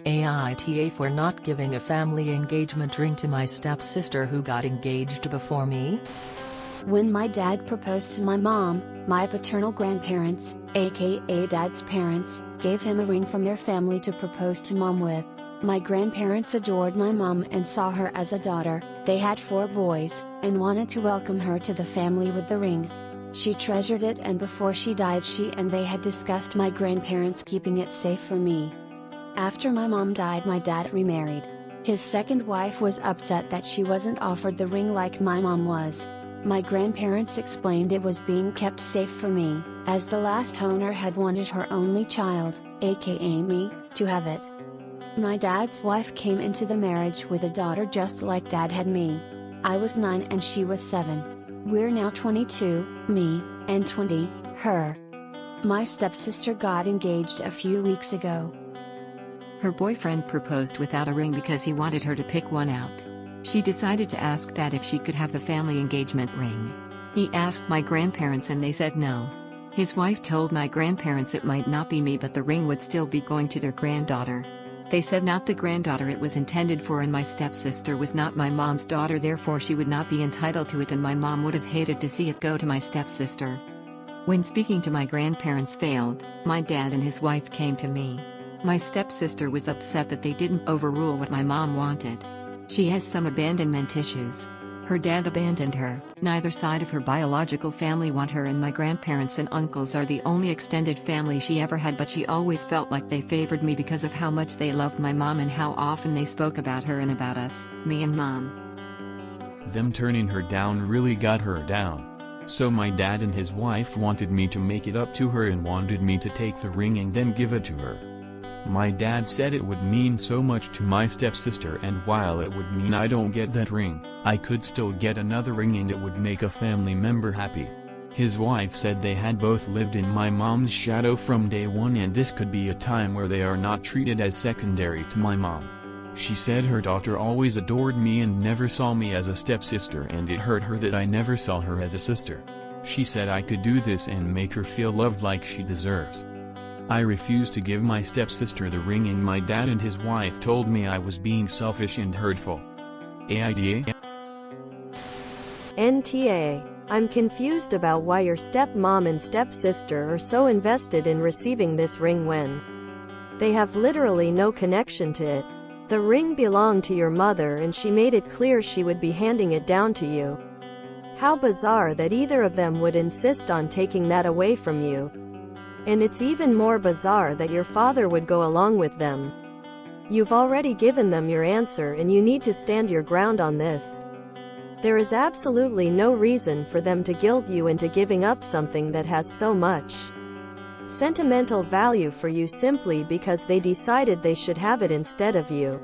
AITA for not giving a family engagement ring to my stepsister who got engaged before me? When my dad proposed to my mom, my paternal grandparents, aka dad's parents, gave him a ring from their family to propose to mom with. My grandparents adored my mom and saw her as a daughter. They had 4 boys, and wanted to welcome her to the family with the ring. She treasured it, and before she died she and they had discussed my grandparents keeping it safe for me. After my mom died, my dad remarried. His second wife was upset that she wasn't offered the ring like my mom was. My grandparents explained it was being kept safe for me, as the last owner had wanted her only child, aka me, to have it. My dad's wife came into the marriage with a daughter just like dad had me. I was 9 and she was 7. We're now 22, me, and 20, her. My stepsister got engaged a few weeks ago. Her boyfriend proposed without a ring because he wanted her to pick one out. She decided to ask Dad if she could have the family engagement ring. He asked my grandparents and they said no. His wife told my grandparents it might not be me, but the ring would still be going to their granddaughter. They said not the granddaughter it was intended for, and my stepsister was not my mom's daughter, therefore she would not be entitled to it, and my mom would have hated to see it go to my stepsister. When speaking to my grandparents failed, my dad and his wife came to me. My stepsister was upset that they didn't overrule what my mom wanted. She has some abandonment issues. Her dad abandoned her, neither side of her biological family want her, and my grandparents and uncles are the only extended family she ever had, but she always felt like they favored me because of how much they loved my mom and how often they spoke about her and about us, me and mom. Them turning her down really got her down. So my dad and his wife wanted me to make it up to her and wanted me to take the ring and then give it to her. My dad said it would mean so much to my stepsister, and while it would mean I don't get that ring, I could still get another ring and it would make a family member happy. His wife said they had both lived in my mom's shadow from day one, and this could be a time where they are not treated as secondary to my mom. She said her daughter always adored me and never saw me as a stepsister, and it hurt her that I never saw her as a sister. She said I could do this and make her feel loved like she deserves. I refused to give my stepsister the ring, and my dad and his wife told me I was being selfish and hurtful. AITA? NTA. I'm confused about why your stepmom and stepsister are so invested in receiving this ring when they have literally no connection to it. The ring belonged to your mother and she made it clear she would be handing it down to you. How bizarre that either of them would insist on taking that away from you. And it's even more bizarre that your father would go along with them. You've already given them your answer and you need to stand your ground on this. There is absolutely no reason for them to guilt you into giving up something that has so much sentimental value for you simply because they decided they should have it instead of you.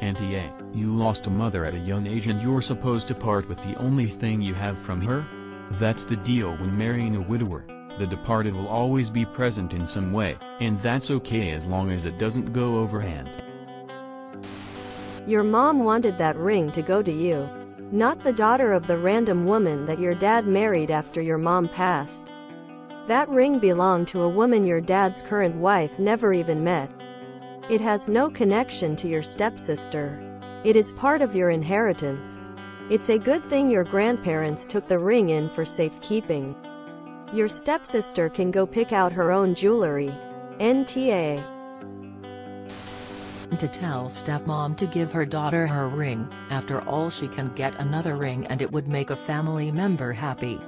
NTA, you lost a mother at a young age and you're supposed to part with the only thing you have from her? That's the deal when marrying a widower. The departed will always be present in some way, and that's okay as long as it doesn't go overhand. Your mom wanted that ring to go to you, not the daughter of the random woman that your dad married after your mom passed. That ring belonged to a woman your dad's current wife never even met. It has no connection to your stepsister. It is part of your inheritance. It's a good thing your grandparents took the ring in for safekeeping. Your stepsister can go pick out her own jewelry. NTA. To tell stepmom to give her daughter her ring, after all she can get another ring and it would make a family member happy.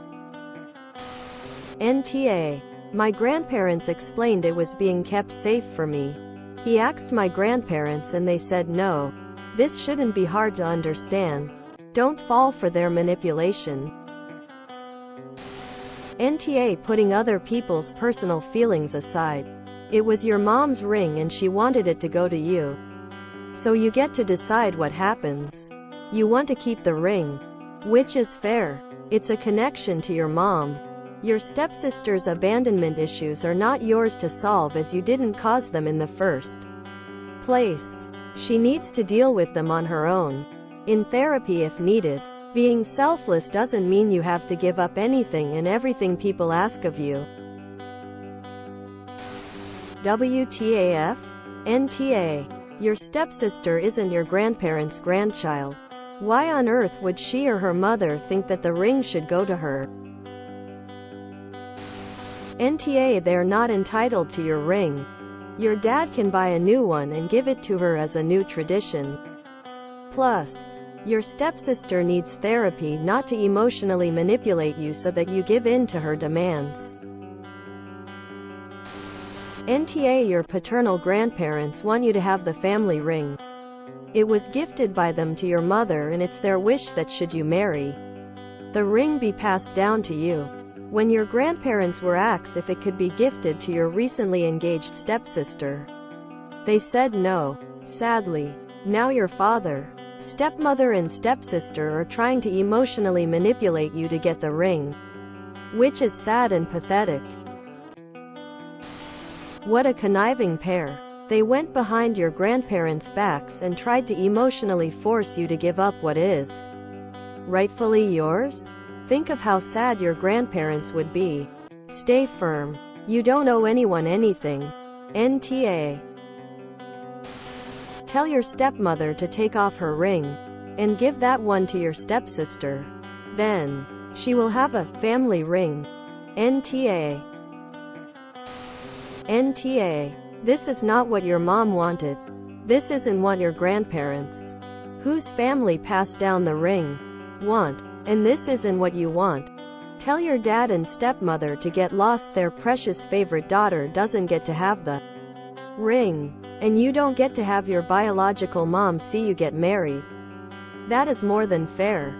NTA. My grandparents explained it was being kept safe for me. He asked my grandparents and they said no. This shouldn't be hard to understand. Don't fall for their manipulation. NTA. Putting other people's personal feelings aside. It was your mom's ring and she wanted it to go to you. So you get to decide what happens. You want to keep the ring, which is fair. It's a connection to your mom. Your stepsister's abandonment issues are not yours to solve as you didn't cause them in the first place. She needs to deal with them on her own. In therapy if needed. Being selfless doesn't mean you have to give up anything and everything people ask of you. WTAF? NTA. Your stepsister isn't your grandparents' grandchild. Why on earth would she or her mother think that the ring should go to her? NTA. They're not entitled to your ring. Your dad can buy a new one and give it to her as a new tradition. Plus, your stepsister needs therapy not to emotionally manipulate you so that you give in to her demands. NTA. Your paternal grandparents want you to have the family ring. It was gifted by them to your mother and it's their wish that should you marry, the ring be passed down to you. When your grandparents were asked if it could be gifted to your recently engaged stepsister, they said no. Sadly, now your father, stepmother and stepsister are trying to emotionally manipulate you to get the ring, which is sad and pathetic. What a conniving pair. They went behind your grandparents' backs and tried to emotionally force you to give up what is rightfully yours? Think of how sad your grandparents would be. Stay firm. You don't owe anyone anything. NTA. Tell your stepmother to take off her ring and give that one to your stepsister. Then, she will have a family ring. NTA. NTA. This is not what your mom wanted. This isn't what your grandparents, whose family passed down the ring, want. And this isn't what you want. Tell your dad and stepmother to get lost. Their precious favorite daughter doesn't get to have the ring. And you don't get to have your biological mom see you get married. That is more than fair.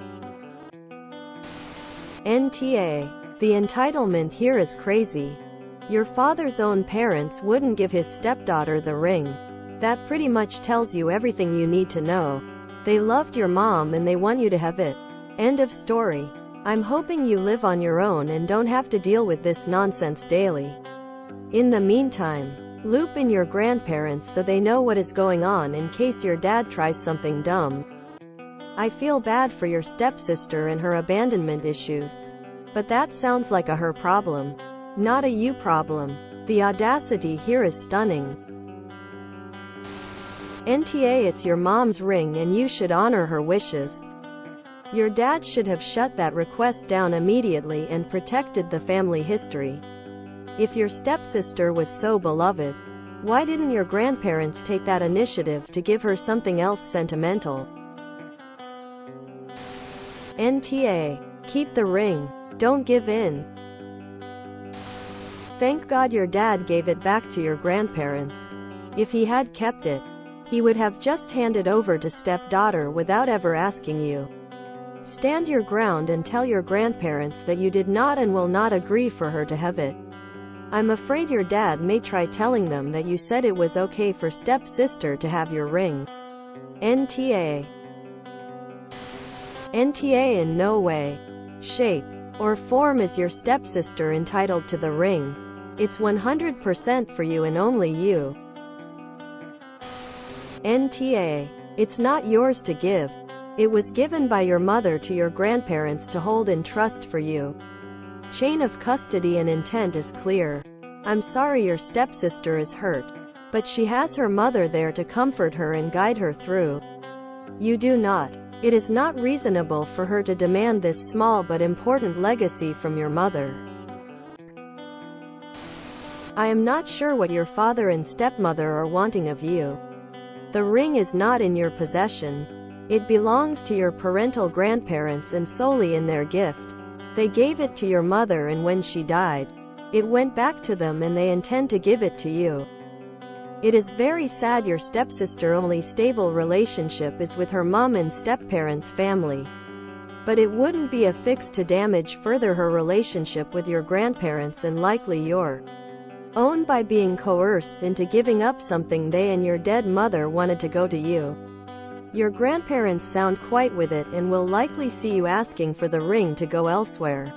NTA. The entitlement here is crazy. Your father's own parents wouldn't give his stepdaughter the ring. That pretty much tells you everything you need to know. They loved your mom and they want you to have it. End of story. I'm hoping you live on your own and don't have to deal with this nonsense daily. In the meantime, loop in your grandparents so they know what is going on in case your dad tries something dumb. I feel bad for your stepsister and her abandonment issues. But that sounds like a her problem, not a you problem. The audacity here is stunning. NTA. It's your mom's ring and you should honor her wishes. Your dad should have shut that request down immediately and protected the family history. If your stepsister was so beloved, why didn't your grandparents take that initiative to give her something else sentimental? NTA. Keep the ring. Don't give in. Thank God your dad gave it back to your grandparents. If he had kept it, he would have just handed over to stepdaughter without ever asking you. Stand your ground and tell your grandparents that you did not and will not agree for her to have it. I'm afraid your dad may try telling them that you said it was okay for stepsister to have your ring. NTA. NTA. In no way, shape, or form is your stepsister entitled to the ring. It's 100% for you and only you. NTA. It's not yours to give. It was given by your mother to your grandparents to hold in trust for you. Chain of custody and intent is clear. I'm sorry your stepsister is hurt, but she has her mother there to comfort her and guide her through. You do not. It is not reasonable for her to demand this small but important legacy from your mother. I am not sure what your father and stepmother are wanting of you. The ring is not in your possession. It belongs to your parental grandparents and solely in their gift. They gave it to your mother and when she died, it went back to them and they intend to give it to you. It is very sad your stepsister's only stable relationship is with her mom and stepparents' family. But it wouldn't be a fix to damage further her relationship with your grandparents and likely your own by being coerced into giving up something they and your dead mother wanted to go to you. Your grandparents sound quite with it and will likely see you asking for the ring to go elsewhere,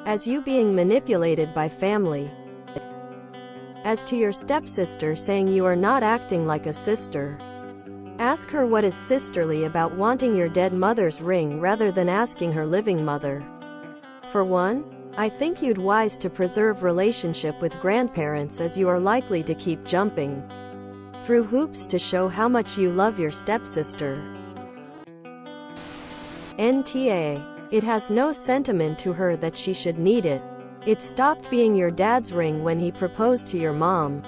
as you being manipulated by family. As to your stepsister saying you are not acting like a sister, ask her what is sisterly about wanting your dead mother's ring rather than asking her living mother. For one, I think you'd wise to preserve relationship with grandparents, as you are likely to keep jumping through hoops to show how much you love your stepsister. NTA. It has no sentiment to her that she should need it. It stopped being your dad's ring when he proposed to your mom.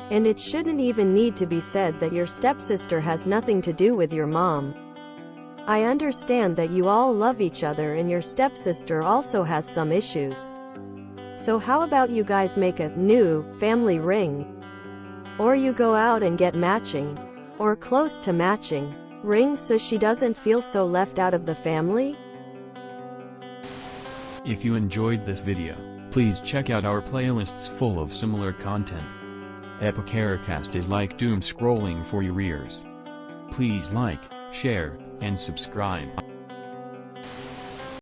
And it shouldn't even need to be said that your stepsister has nothing to do with your mom. I understand that you all love each other and your stepsister also has some issues. So how about you guys make a new family ring? Or you go out and get matching, or close to matching, rings so she doesn't feel so left out of the family? If you enjoyed this video, please check out our playlists full of similar content. AmITheAsshole is like doom scrolling for your ears. Please like, share, and subscribe.